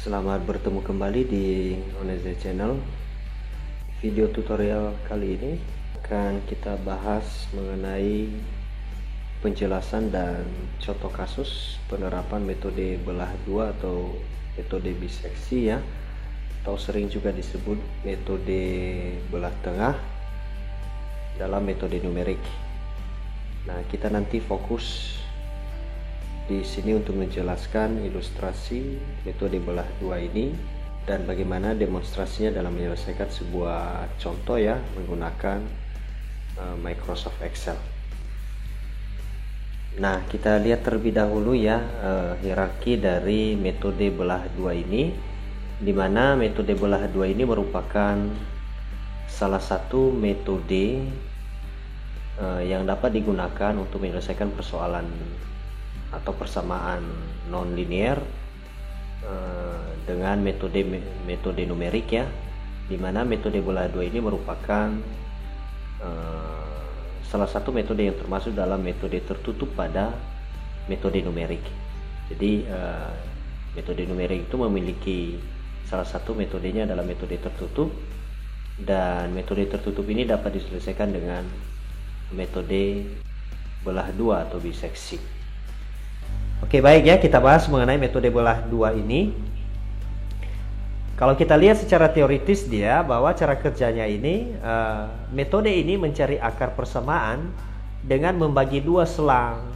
Selamat bertemu kembali di Oneze Channel. Video tutorial kali ini akan kita bahas mengenai penjelasan dan contoh kasus penerapan metode belah dua atau metode biseksi, ya, atau sering juga disebut metode belah tengah dalam metode numerik. Nah, kita nanti fokus di sini untuk menjelaskan ilustrasi metode belah dua ini dan bagaimana demonstrasinya dalam menyelesaikan sebuah contoh, ya, menggunakan Microsoft Excel. Nah, kita lihat terlebih dahulu, ya, hierarki dari metode belah dua ini, di mana metode belah dua ini merupakan salah satu metode yang dapat digunakan untuk menyelesaikan persoalan atau persamaan non-linear dengan metode numerik, ya, di mana metode belah dua ini merupakan salah satu metode yang termasuk dalam metode tertutup pada metode numerik. Jadi metode numerik itu memiliki salah satu metodenya adalah metode tertutup, dan metode tertutup ini dapat diselesaikan dengan metode belah dua atau biseksi. Oke, baik, ya, kita bahas mengenai metode belah dua ini. Kalau kita lihat secara teoritis dia bahwa cara kerjanya ini, metode ini mencari akar persamaan dengan membagi dua selang.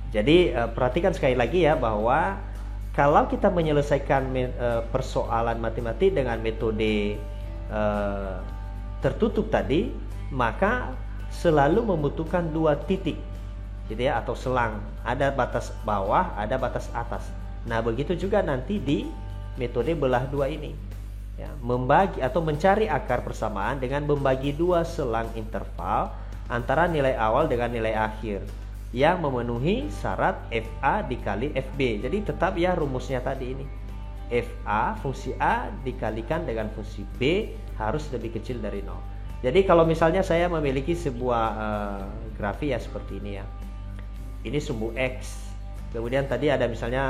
Jadi perhatikan sekali lagi, ya, bahwa kalau kita menyelesaikan persoalan matematik dengan metode tertutup tadi, maka selalu membutuhkan dua titik, gitu, ya, atau selang. Ada batas bawah, ada batas atas. Nah, begitu juga nanti di metode belah dua ini, ya, membagi atau mencari akar persamaan dengan membagi dua selang interval antara nilai awal dengan nilai akhir yang memenuhi syarat FA dikali FB. Jadi tetap, ya, rumusnya tadi ini, FA fungsi A dikalikan dengan fungsi B harus lebih kecil dari 0. Jadi kalau misalnya saya memiliki sebuah grafik, ya, seperti ini, ya. Ini sumbu X. Kemudian tadi ada misalnya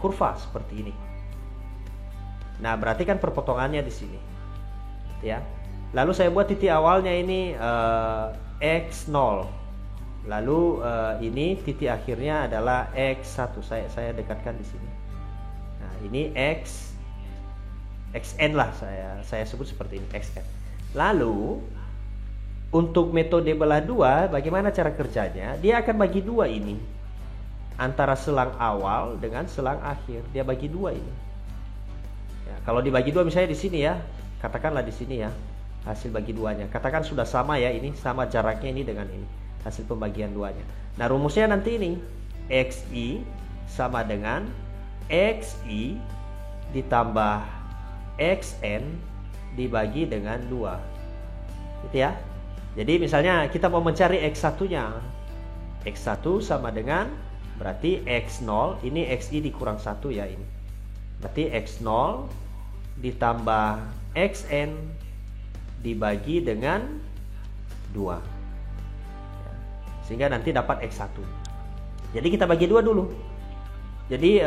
kurva seperti ini. Nah, berarti kan perpotongannya di sini, ya. Lalu saya buat titik awalnya ini X0. Lalu ini titik akhirnya adalah X1. Saya dekatkan di sini. Nah, ini XN lah, saya sebut seperti ini, XN. Lalu untuk metode belah dua, bagaimana cara kerjanya? Dia akan bagi dua ini antara selang awal dengan selang akhir. Dia bagi dua ini. Ya, kalau dibagi dua misalnya di sini, ya, katakanlah di sini, ya, hasil bagi duanya. Katakan sudah sama, ya, ini sama jaraknya ini dengan ini, hasil pembagian duanya. Nah, rumusnya nanti ini XI sama dengan XI ditambah XN dibagi dengan 2. Gitu, ya. Jadi misalnya kita mau mencari X1-nya. X1 sama dengan berarti X0, ini XI dikurang 1, ya, ini. Berarti X0 ditambah XN dibagi dengan 2. Ya, sehingga nanti dapat X1. Jadi kita bagi 2 dulu. Jadi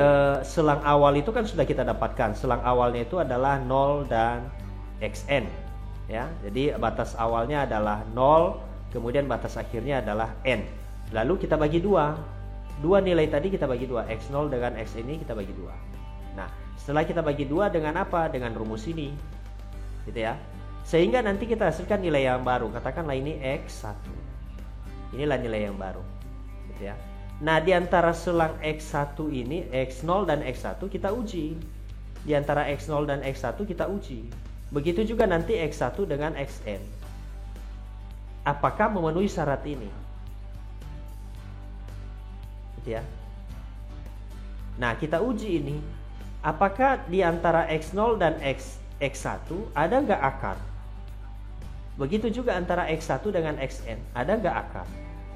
selang awal itu kan sudah kita dapatkan. Selang awalnya itu adalah 0 dan XN. Ya, jadi batas awalnya adalah 0, kemudian batas akhirnya adalah N. Lalu kita bagi 2. Dua nilai tadi kita bagi 2. X0 dengan X ini kita bagi 2. Nah, setelah kita bagi 2 dengan apa? Dengan rumus ini. Gitu, ya. Sehingga nanti kita hasilkan nilai yang baru. Katakanlah ini X1. Inilah nilai yang baru. Gitu, ya. Nah, di antara selang X1 ini, X0 dan X1 kita uji. Di antara X0 dan X1 kita uji. Begitu juga nanti X1 dengan XN. Apakah memenuhi syarat ini? Gitu, ya. Nah, kita uji ini. Apakah di antara X0 dan X1 ada nggak akar? Begitu juga antara X1 dengan XN. Ada nggak akar?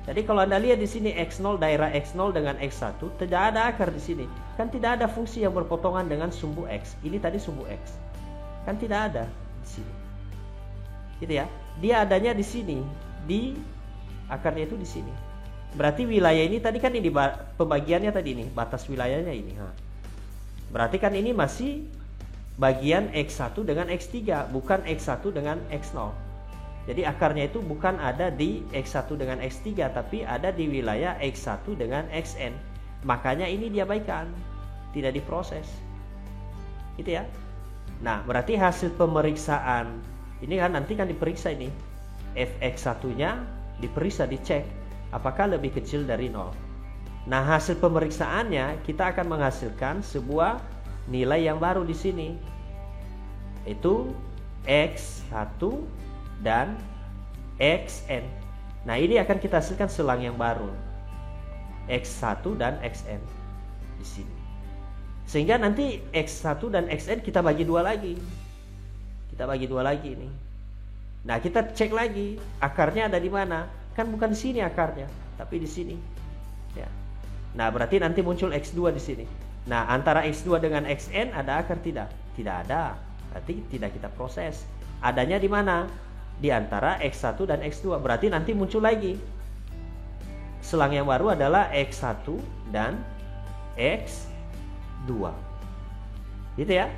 Jadi kalau Anda lihat di sini X0, daerah X0 dengan X1, tidak ada akar di sini. Kan tidak ada fungsi yang berpotongan dengan sumbu X. Ini tadi sumbu X. Kan tidak ada di sini. Gitu, ya. Dia adanya di sini, di akarnya itu di sini. Berarti wilayah ini tadi kan ini pembagiannya tadi ini, batas wilayahnya ini. Berarti kan ini masih bagian X1 dengan X3, bukan X1 dengan X0. Jadi akarnya itu bukan ada di X1 dengan X3, tapi ada di wilayah X1 dengan Xn. Makanya ini diabaikan, tidak diproses. Gitu ya. Nah, berarti hasil pemeriksaan ini kan nanti kan diperiksa ini. Fx1-nya diperiksa, dicek apakah lebih kecil dari 0. Nah, hasil pemeriksaannya kita akan menghasilkan sebuah nilai yang baru di sini. Itu X1 dan Xn. Nah, ini akan kita hasilkan selang yang baru. X1 dan Xn di sini. Sehingga nanti X1 dan Xn kita bagi dua lagi. Kita bagi dua lagi ini. Nah, kita cek lagi akarnya ada di mana. Kan bukan di sini akarnya, tapi di sini. Ya. Nah, berarti nanti muncul X2 di sini. Nah, antara X2 dengan Xn ada akar tidak? Tidak ada. Berarti tidak kita proses. Adanya di mana? Di antara X1 dan X2. Berarti nanti muncul lagi. Selang yang baru adalah X1 dan X2. Gitu ya.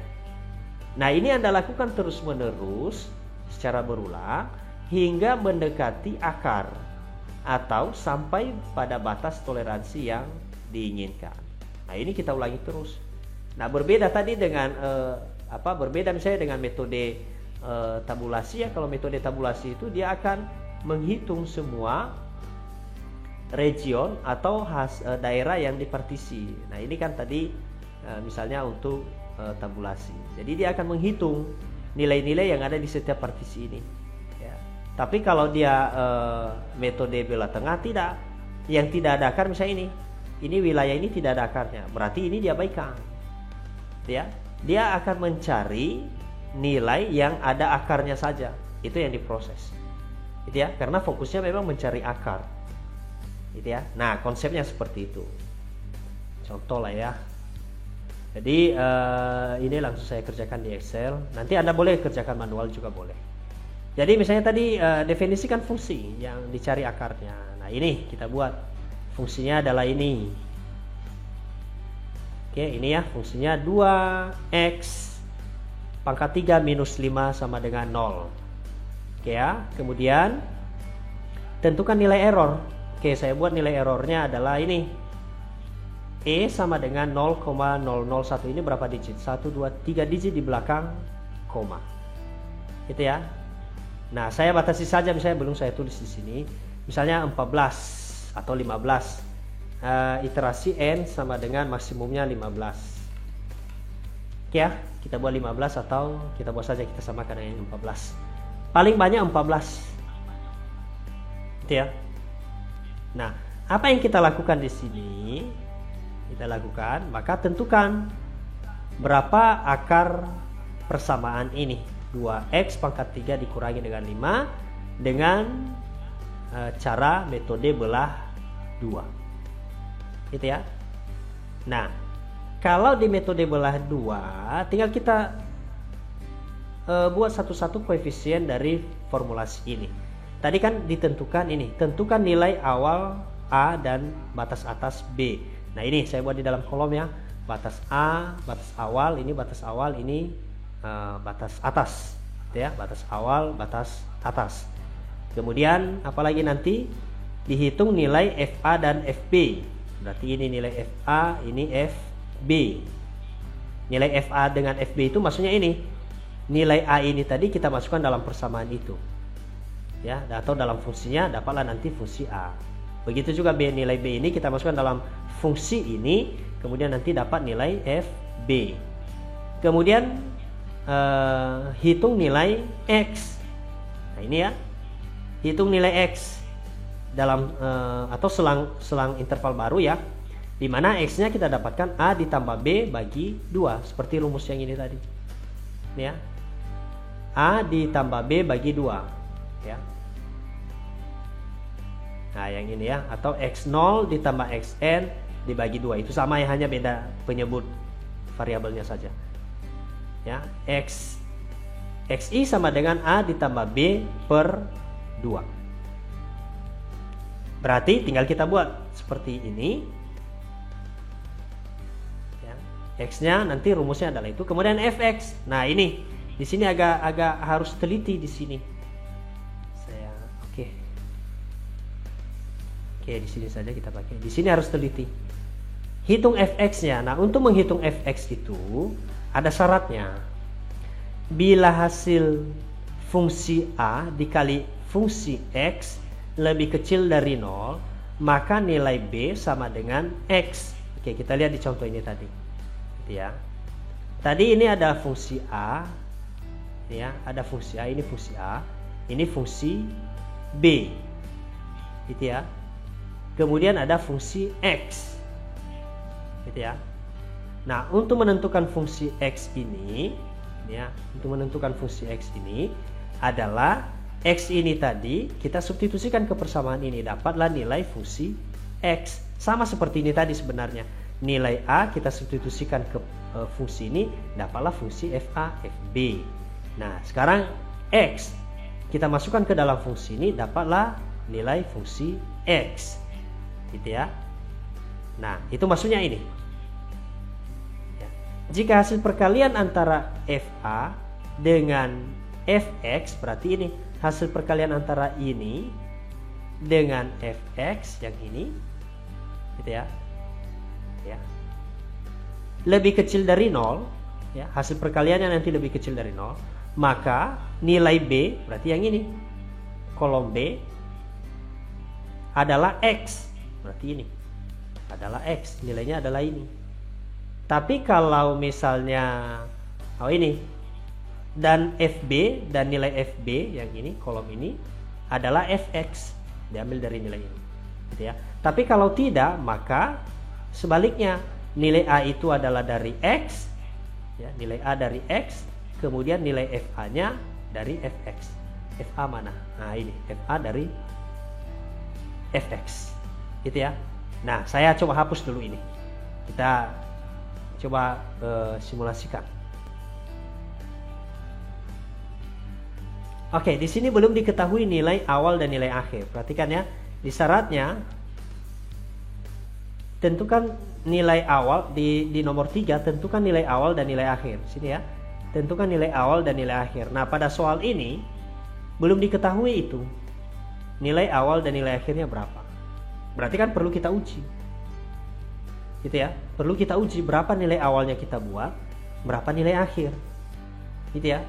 Nah, ini Anda lakukan terus-menerus secara berulang hingga mendekati akar atau sampai pada batas toleransi yang diinginkan. Nah, ini kita ulangi terus. Nah, berbeda tadi dengan berbeda misalnya dengan metode tabulasi ya. Kalau metode tabulasi itu dia akan menghitung semua region atau daerah yang dipartisi. Nah, ini kan tadi misalnya untuk tabulasi. Jadi dia akan menghitung nilai-nilai yang ada di setiap partisi ini. Ya. Tapi kalau dia metode belah tengah tidak, yang tidak ada akar misalnya ini wilayah ini tidak ada akarnya, berarti ini diabaikan. Ya, dia akan mencari nilai yang ada akarnya saja, itu yang diproses. Gitu ya, karena fokusnya memang mencari akar. Gitu ya. Nah, konsepnya seperti itu. Contoh lah ya. Jadi ini langsung saya kerjakan di Excel. Nanti Anda boleh kerjakan manual juga boleh. Jadi misalnya tadi definisikan fungsi yang dicari akarnya. Nah, ini kita buat. Fungsinya adalah ini. Oke, ini ya fungsinya 2x pangkat 3 minus 5 sama dengan 0. Oke ya. Kemudian tentukan nilai error. Oke, saya buat nilai errornya adalah ini. E sama dengan 0,001. Ini berapa digit? 1, 2, 3 digit di belakang koma. Gitu ya. Nah, saya batasi saja misalnya belum saya tulis di sini. Misalnya 14 atau 15. Iterasi n sama dengan maksimumnya 15. Oke ya, kita buat 15 atau kita buat saja kita samakan dengan 14. Paling banyak 14. Gitu ya. Nah, apa yang kita lakukan di sini? Kita lakukan, maka tentukan berapa akar persamaan ini. 2x pangkat 3 dikurangi dengan 5 dengan cara metode belah 2. Gitu ya. Nah, kalau di metode belah 2 tinggal kita buat satu-satu koefisien dari formulasi ini. Tadi kan ditentukan ini, tentukan nilai awal A dan batas atas B. Nah, ini saya buat di dalam kolom ya. Batas A, batas awal, ini batas awal, ini batas atas. Gitu ya, batas awal, batas atas. Kemudian apalagi nanti dihitung nilai FA dan FB. Berarti ini nilai FA, ini FB. Nilai FA dengan FB itu maksudnya ini. Nilai A ini tadi kita masukkan dalam persamaan itu. Ya, atau dalam fungsinya dapatlah nanti fungsi A. Begitu juga B, nilai B ini kita masukkan dalam fungsi ini, kemudian nanti dapat nilai FB. Kemudian hitung nilai X. Nah, ini ya. Hitung nilai X dalam atau selang interval baru ya, di mana X-nya kita dapatkan A ditambah B bagi 2, seperti rumus yang ini tadi. Ini ya. A ditambah B bagi 2 ya. Nah, yang ini ya, atau X0 ditambah Xn dibagi 2. Itu sama ya, hanya beda penyebut variabelnya saja. Ya, XI sama dengan A ditambah B per 2. Berarti tinggal kita buat seperti ini. Ya, X-nya nanti rumusnya adalah itu. Kemudian fx. Nah ini di sini agak harus teliti di sini. Oke, di sini saja kita pakai. Di sini harus teliti. Hitung fx-nya. Nah, untuk menghitung fx itu ada syaratnya. Bila hasil fungsi a dikali fungsi x lebih kecil dari 0, maka nilai b sama dengan x. Oke, kita lihat di contoh ini tadi. Ya. Tadi ini ada fungsi a. Ya, ada fungsi a, ini fungsi a. Ini fungsi b. Gitu ya. Kemudian ada fungsi x, gitu ya. Nah, untuk menentukan fungsi x ini, ya, untuk menentukan fungsi x ini adalah x ini tadi kita substitusikan ke persamaan ini, dapatlah nilai fungsi x. Sama seperti ini tadi sebenarnya. Nilai a kita substitusikan ke fungsi ini, dapatlah fungsi fa, fb. Nah, sekarang x kita masukkan ke dalam fungsi ini, dapatlah nilai fungsi x. Gitu ya. Nah, itu maksudnya ini. Ya. Jika hasil perkalian antara fa dengan fx, berarti ini hasil perkalian antara ini dengan fx yang ini, gitu ya. Ya. Lebih kecil dari 0, ya, hasil perkaliannya nanti lebih kecil dari 0, maka nilai b, berarti yang ini, kolom b adalah x. Berarti ini adalah x, nilainya adalah ini. Tapi kalau misalnya ini dan fb dan nilai fb yang ini, kolom ini adalah fx, diambil dari nilai ini, gitu ya. Tapi kalau tidak, maka sebaliknya, nilai a itu adalah dari x, ya, nilai a dari x, kemudian nilai fa nya dari fx. Fa mana? Nah ini fa dari fx, gitu ya. Nah, saya coba hapus dulu ini. Kita coba simulasikan. Oke, di sini belum diketahui nilai awal dan nilai akhir. Perhatikan ya, di syaratnya tentukan nilai awal di nomor 3, tentukan nilai awal dan nilai akhir. Sini ya. Tentukan nilai awal dan nilai akhir. Nah, pada soal ini belum diketahui itu. Nilai awal dan nilai akhirnya berapa? Berarti kan perlu kita uji. Gitu ya. Perlu kita uji berapa nilai awalnya kita buat, berapa nilai akhir. Gitu ya.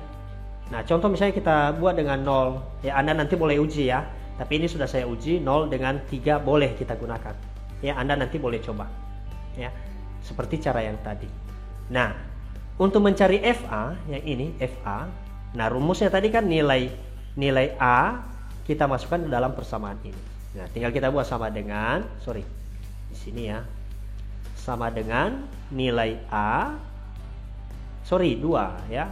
Nah, contoh misalnya kita buat dengan 0. Ya, Anda nanti boleh uji ya. Tapi ini sudah saya uji, 0 dengan 3 boleh kita gunakan. Ya, Anda nanti boleh coba. Ya. Seperti cara yang tadi. Nah, untuk mencari FA, yang ini FA. Nah, rumusnya tadi kan nilai A kita masukkan ke dalam persamaan ini. Nah, tinggal kita buat sama dengan, di sini ya. Sama dengan nilai A, 2 ya.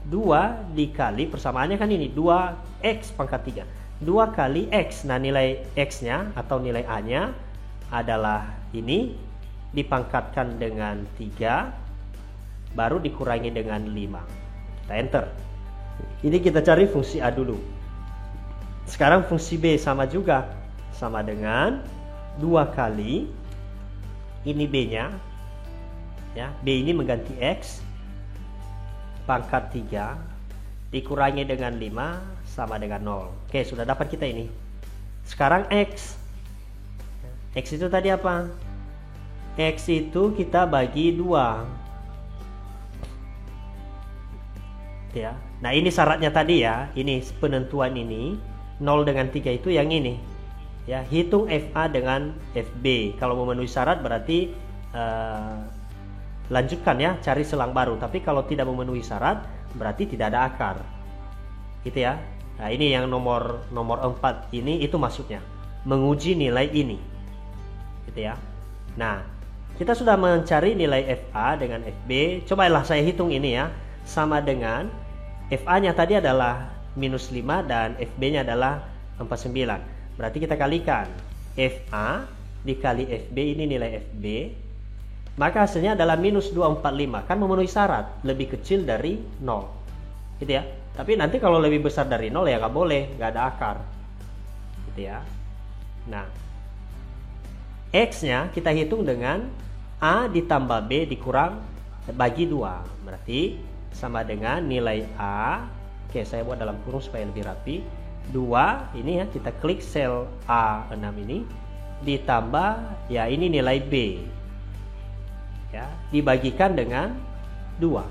2 dikali persamaannya kan ini 2x pangkat 3. 2 kali x. Nah, nilai x-nya atau nilai a-nya adalah ini dipangkatkan dengan 3 baru dikurangi dengan 5. Kita enter. Ini kita cari fungsi a dulu. Sekarang fungsi b sama juga. Sama dengan 2 kali ini b-nya ya. B ini mengganti x pangkat 3 dikurangi dengan 5 sama dengan 0. Oke, sudah dapat kita ini. Sekarang x. X itu tadi apa? X itu kita bagi 2. Ya. Nah, ini syaratnya tadi ya. Ini penentuan ini 0 dengan 3 itu yang ini. Ya, hitung FA dengan FB. Kalau memenuhi syarat berarti lanjutkan ya, cari selang baru. Tapi kalau tidak memenuhi syarat berarti tidak ada akar. Gitu ya. Nah, ini yang nomor 4 ini itu maksudnya menguji nilai ini. Gitu ya. Nah, kita sudah mencari nilai FA dengan FB. Cobalah saya hitung ini ya. Sama dengan FA-nya tadi adalah -5 dan FB-nya adalah 49. Berarti kita kalikan FA dikali FB, ini nilai FB. Maka hasilnya adalah -245. Kan memenuhi syarat, lebih kecil dari 0. Gitu ya. Tapi nanti kalau lebih besar dari 0 ya nggak boleh, nggak ada akar. Gitu ya. Nah, X-nya kita hitung dengan A ditambah B dikurang bagi 2. Berarti sama dengan nilai A. Oke, saya buat dalam kurung supaya lebih rapi. 2 ini ya, kita klik sel A6 ini ditambah ya ini nilai B. Ya, dibagikan dengan 2.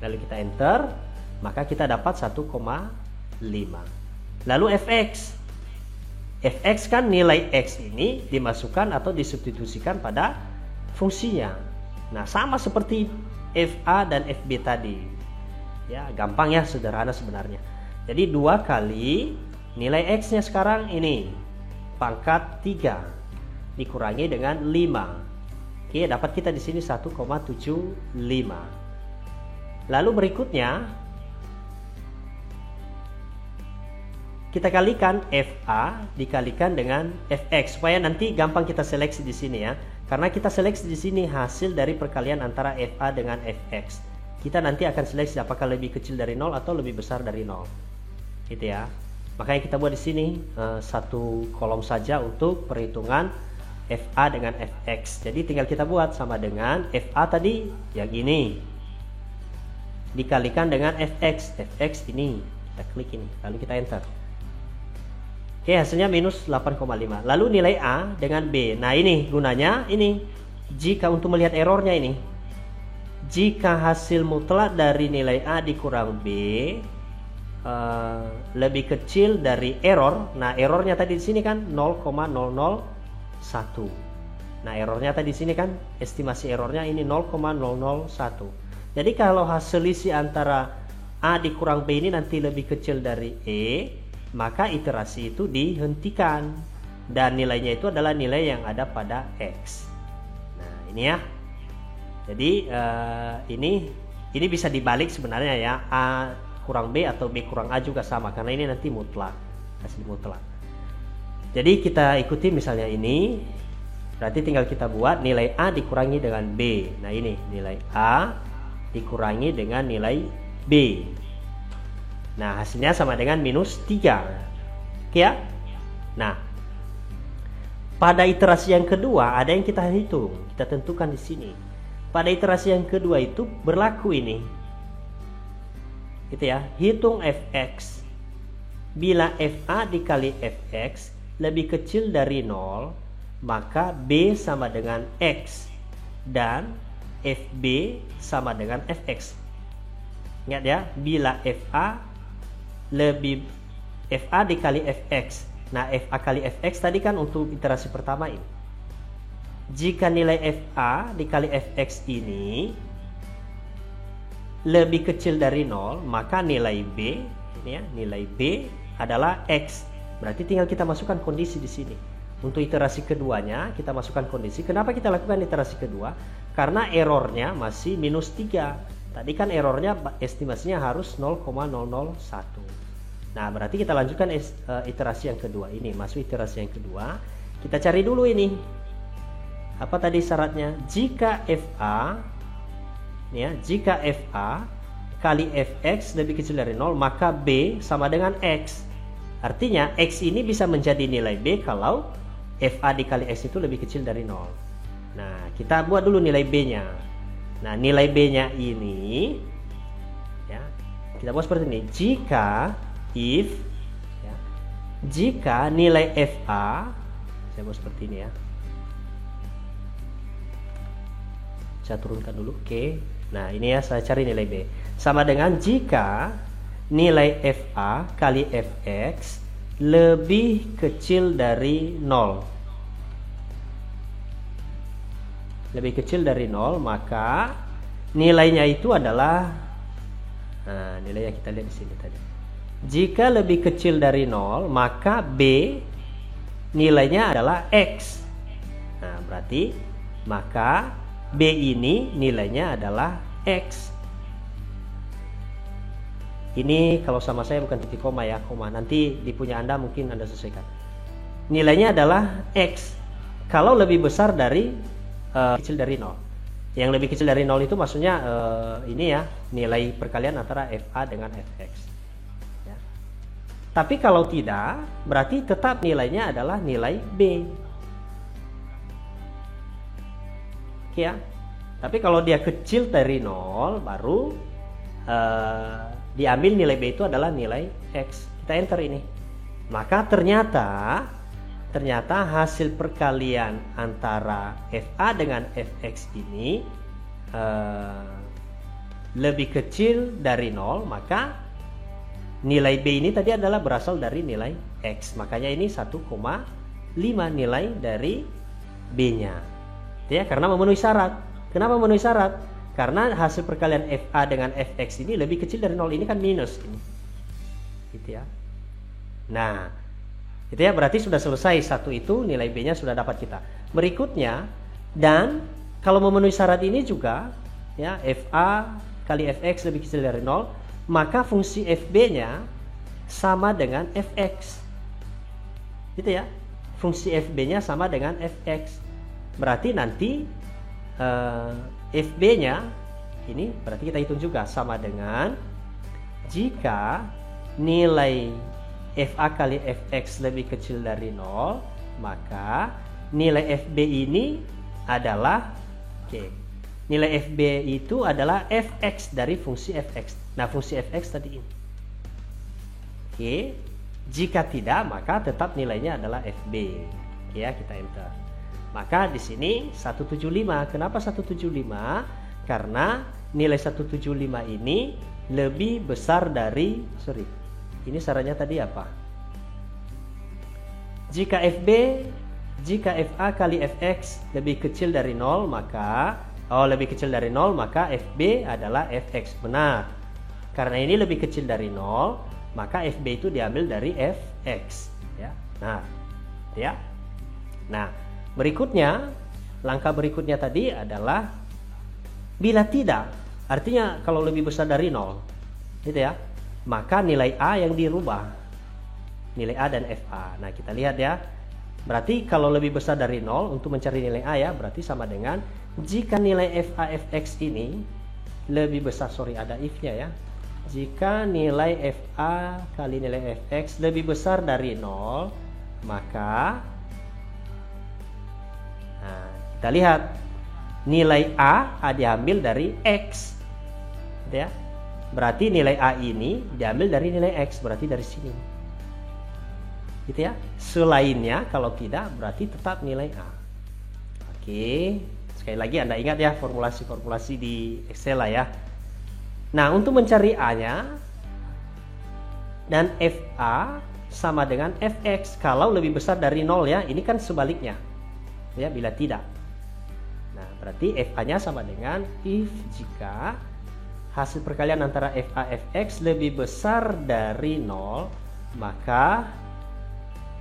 Lalu kita enter, maka kita dapat 1,5. Lalu fx. Fx kan nilai x ini dimasukkan atau disubstitusikan pada fungsinya. Nah, sama seperti fa dan fb tadi. Ya, gampang ya, sederhana sebenarnya. Jadi 2 kali nilai x-nya sekarang ini pangkat 3 dikurangi dengan 5. Oke, dapat kita di sini 1,75. Lalu berikutnya kita kalikan FA dikalikan dengan FX supaya nanti gampang kita seleksi di sini ya. Karena kita seleksi di sini hasil dari perkalian antara FA dengan FX. Kita nanti akan seleksi apakah lebih kecil dari 0 atau lebih besar dari 0. Gitu ya. Makanya kita buat di sini satu kolom saja untuk perhitungan FA dengan FX. Jadi tinggal kita buat sama dengan FA tadi yang ini dikalikan dengan FX. FX ini kita klik ini, lalu kita enter. Oke, hasilnya minus 8,5. Lalu nilai A dengan B. Nah, ini gunanya ini. Jika untuk melihat errornya ini, jika hasil mutlak dari nilai A dikurang B lebih kecil dari error. Nah, errornya tadi di sini kan 0,001. Nah, errornya tadi di sini kan estimasi errornya ini 0,001. Jadi kalau hasil selisih antara A dikurang B ini nanti lebih kecil dari E, maka iterasi itu dihentikan dan nilainya itu adalah nilai yang ada pada X. Nah, ini ya. Jadi ini bisa dibalik sebenarnya ya, A kurang B atau B kurang A juga sama karena ini nanti mutlak, hasil mutlak. Jadi kita ikuti misalnya ini, berarti tinggal kita buat nilai A dikurangi dengan B. Nah, ini nilai A dikurangi dengan nilai B. Nah, hasilnya sama dengan minus 3. Oke ya. Nah, pada iterasi yang kedua ada yang kita hitung, kita tentukan di sini. Pada iterasi yang kedua itu berlaku ini. Gitu ya. Hitung fx. Bila fa dikali fx lebih kecil dari 0, maka b sama dengan x dan fb sama dengan fx. Ingat ya, bila fa dikali fx. Nah, fa kali fx tadi kan untuk iterasi pertama ini. Jika nilai fa dikali fx ini lebih kecil dari 0, maka nilai b ini ya, nilai b adalah x. Berarti tinggal kita masukkan kondisi di sini. Untuk iterasi keduanya kita masukkan kondisi. Kenapa kita lakukan iterasi kedua? Karena errornya masih minus 3. Tadi kan errornya estimasinya harus 0,001. Nah, berarti kita lanjutkan iterasi yang kedua ini. Masuk iterasi yang kedua, kita cari dulu ini. Apa tadi syaratnya? Jika FA ya, jika FA kali FX lebih kecil dari 0, maka B sama dengan X. Artinya X ini bisa menjadi nilai B kalau FA dikali X itu lebih kecil dari 0. Nah, kita buat dulu nilai B-nya. Nah, nilai B-nya ini ya, kita buat seperti ini. Jika nilai FA, saya buat seperti ini ya. Saya turunkan dulu. Oke. Nah, ini ya, saya cari nilai B. Sama dengan jika nilai FA kali FX lebih kecil dari 0. Lebih kecil dari 0, maka nilainya itu adalah nilai yang kita lihat di sini tadi. Jika lebih kecil dari 0, maka B nilainya adalah X. Nah, berarti maka B ini nilainya adalah X. Ini kalau sama saya bukan titik koma ya, koma. Nanti di punya Anda mungkin Anda sesuaikan. Nilainya adalah X. Kalau lebih besar dari kecil dari 0. Yang lebih kecil dari 0 itu maksudnya ini ya, nilai perkalian antara FA dengan FX ya. Tapi kalau tidak, berarti tetap nilainya adalah nilai B. Oke ya. Tapi kalau dia kecil dari 0 baru diambil nilai B itu adalah nilai X. Kita enter ini. Maka ternyata hasil perkalian antara FA dengan Fx ini lebih kecil dari 0, maka nilai B ini tadi adalah berasal dari nilai X. Makanya ini 1,5 nilai dari B-nya. Ya, karena memenuhi syarat. Kenapa memenuhi syarat? Karena hasil perkalian FA dengan Fx ini lebih kecil dari 0. Ini kan minus ini. Gitu ya. Nah, itu ya, berarti sudah selesai satu itu, nilai B-nya sudah dapat kita. Berikutnya, dan kalau memenuhi syarat ini juga ya, FA kali Fx lebih kecil dari 0, maka fungsi FB-nya sama dengan Fx. Gitu ya. Fungsi FB-nya sama dengan Fx. Berarti nanti FB-nya ini berarti kita hitung juga sama dengan jika nilai FA kali Fx lebih kecil dari 0, maka nilai FB ini adalah nilai FB itu adalah Fx dari fungsi Fx. Nah, fungsi Fx tadi ini. Jika tidak, maka tetap nilainya adalah FB. Ya, kita enter. Maka di sini 175. Kenapa 175? Karena nilai 175 ini lebih besar dari ini syaratnya tadi apa? Jika FA kali Fx lebih kecil dari 0, maka FB adalah Fx. Benar. Karena ini lebih kecil dari 0, maka FB itu diambil dari Fx, ya. Nah, berikutnya, langkah berikutnya tadi adalah bila tidak, artinya kalau lebih besar dari 0, gitu ya, maka nilai A yang dirubah, nilai A dan FA. Nah, kita lihat ya, berarti kalau lebih besar dari 0 untuk mencari nilai A ya, berarti sama dengan jika nilai FA Fx ini lebih besar, ada if-nya ya, jika nilai FA kali nilai Fx lebih besar dari 0, maka kita lihat nilai A diambil dari X, gitu ya. Berarti nilai A ini diambil dari nilai X, berarti dari sini, gitu ya. Selainnya kalau tidak, berarti tetap nilai A. Oke, sekali lagi Anda ingat ya formulasi-formulasi di Excel lah ya. Nah, untuk mencari A-nya dan FA sama dengan Fx kalau lebih besar dari 0 ya. Ini kan sebaliknya. Ya, bila tidak. Nah, berarti FA-nya sama dengan if jika hasil perkalian antara FA Fx lebih besar dari 0, maka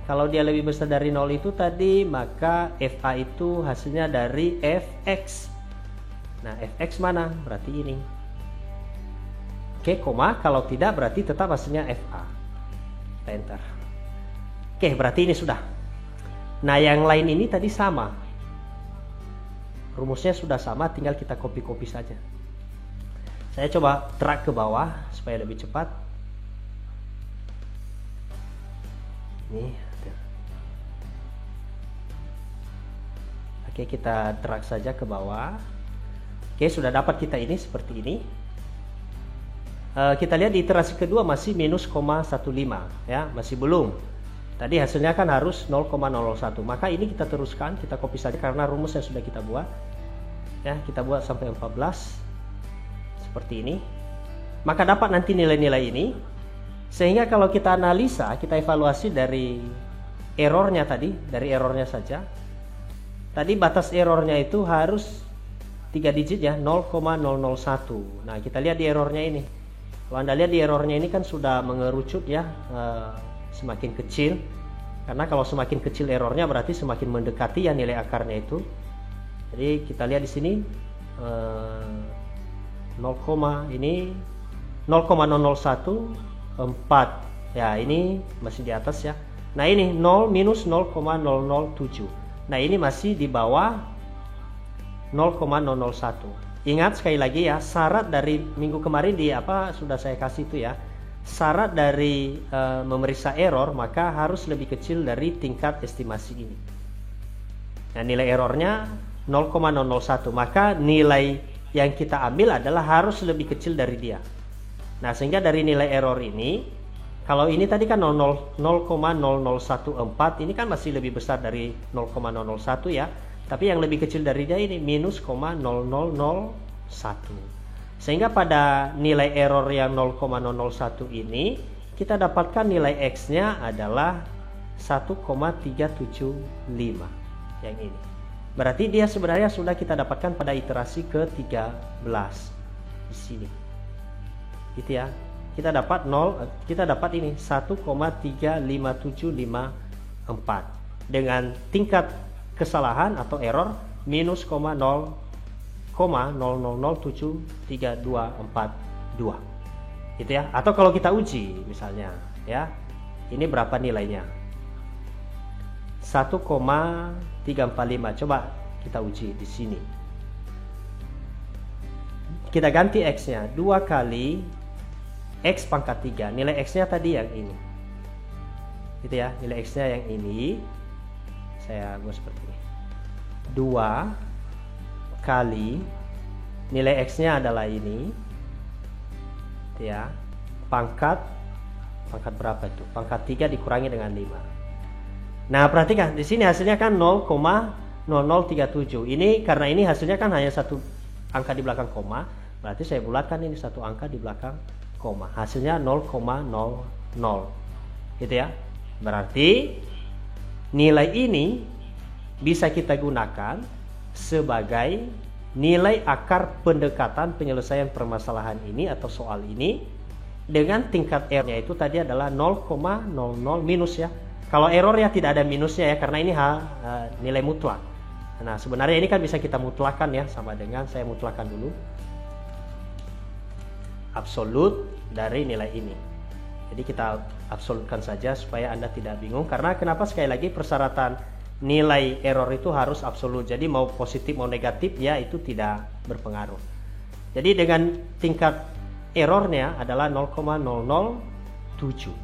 kalau dia lebih besar dari 0 itu tadi, maka FA itu hasilnya dari Fx. Nah, Fx mana? Berarti ini. Oke, koma, kalau tidak berarti tetap hasilnya FA. Kita enter. Oke, berarti ini sudah. Nah, yang lain ini tadi sama. Rumusnya sudah sama, tinggal kita copy-copy saja. Saya coba drag ke bawah supaya lebih cepat. Nih. Oke, kita drag saja ke bawah. Oke, sudah dapat kita ini seperti ini. Kita lihat di iterasi kedua masih minus 0,15 ya, masih belum. Tadi hasilnya kan harus 0,01. Maka ini kita teruskan, kita copy saja karena rumus yang sudah kita buat. Ya, kita buat sampai 14 seperti ini. Maka dapat nanti nilai-nilai ini. Sehingga kalau kita analisa, kita evaluasi dari errornya tadi, dari errornya saja. Tadi batas errornya itu harus 3 digit ya, 0,001. Nah, kita lihat di errornya ini. Kalau Anda lihat di errornya ini kan sudah mengerucut ya, semakin kecil. Karena kalau semakin kecil errornya berarti semakin mendekati ya nilai akarnya itu. Jadi kita lihat di sini 0,0014 ya, ini masih di atas ya. Nah, ini 0 minus 0,007. Nah, ini masih di bawah 0,001. Ingat sekali lagi ya, syarat dari minggu kemarin di sudah saya kasih itu ya. Syarat dari memeriksa error maka harus lebih kecil dari tingkat estimasi ini. Nah, nilai errornya 0,001, maka nilai yang kita ambil adalah harus lebih kecil dari dia. Nah, sehingga dari nilai error ini, kalau ini tadi kan 0,0014, ini kan masih lebih besar dari 0,001 ya. Tapi yang lebih kecil dari dia ini minus 0,0001. Sehingga pada nilai error yang 0,001 ini, kita dapatkan nilai X-nya adalah 1,375 yang ini. Berarti dia sebenarnya sudah kita dapatkan pada iterasi ke-13 di sini. Gitu ya. Kita dapat ini 1,35754 dengan tingkat kesalahan atau error minus 0,0073242 gitu ya. Atau kalau kita uji misalnya ya, ini berapa nilainya? 1,345. Coba kita uji di sini. Kita ganti X-nya 2 kali X pangkat 3. Nilai X-nya tadi yang ini. Gitu ya, nilai X-nya yang ini. Saya buat seperti ini. 2 kali nilai X-nya adalah ini. Gitu ya. Pangkat berapa itu? Pangkat 3 dikurangi dengan 5. Nah, perhatikan di sini hasilnya kan 0,0037. Ini karena ini hasilnya kan hanya satu angka di belakang koma, berarti saya bulatkan ini satu angka di belakang koma. Hasilnya 0,00. Gitu ya. Berarti nilai ini bisa kita gunakan sebagai nilai akar pendekatan penyelesaian permasalahan ini atau soal ini dengan tingkat errornya itu tadi adalah 0,00 minus ya. Kalau errornya tidak ada minusnya ya, karena ini nilai mutlak. Nah, sebenarnya ini kan bisa kita mutlakkan ya, sama dengan saya mutlakkan dulu absolut dari nilai ini. Jadi kita absolutkan saja supaya Anda tidak bingung. Karena kenapa? Sekali lagi persyaratan nilai error itu harus absolut. Jadi mau positif mau negatif ya itu tidak berpengaruh. Jadi dengan tingkat errornya adalah 0,007.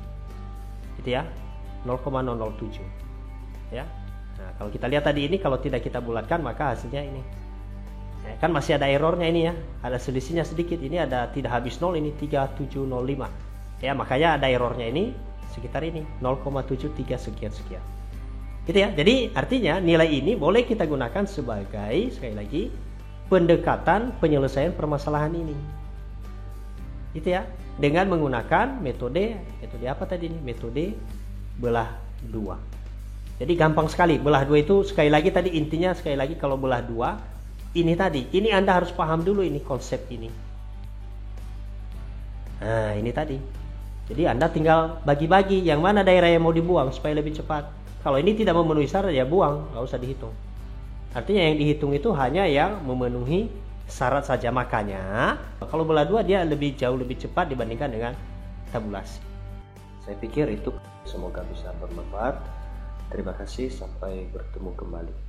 Gitu ya. 0,007. Ya. Nah, kalau kita lihat tadi ini kalau tidak kita bulatkan maka hasilnya ini. Ya, kan masih ada errornya ini ya. Ada selisihnya sedikit. Ini ada tidak habis 0 ini 3705. Ya, makanya ada errornya ini sekitar ini 0,73 sekian. Gitu ya. Jadi artinya nilai ini boleh kita gunakan sebagai sekali lagi pendekatan penyelesaian permasalahan ini. Gitu ya. Dengan menggunakan metode apa tadi ini? Metode belah 2. Jadi gampang sekali. Belah 2 itu sekali lagi tadi intinya sekali lagi kalau belah 2 ini tadi. Ini Anda harus paham dulu ini konsep ini. Nah, ini tadi. Jadi Anda tinggal bagi-bagi yang mana daerah yang mau dibuang supaya lebih cepat. Kalau ini tidak memenuhi syarat ya buang, nggak usah dihitung. Artinya yang dihitung itu hanya yang memenuhi syarat saja. Makanya kalau belah 2 dia jauh lebih cepat dibandingkan dengan tabulasi. Saya pikir itu semoga bisa bermanfaat. Terima kasih, sampai bertemu kembali.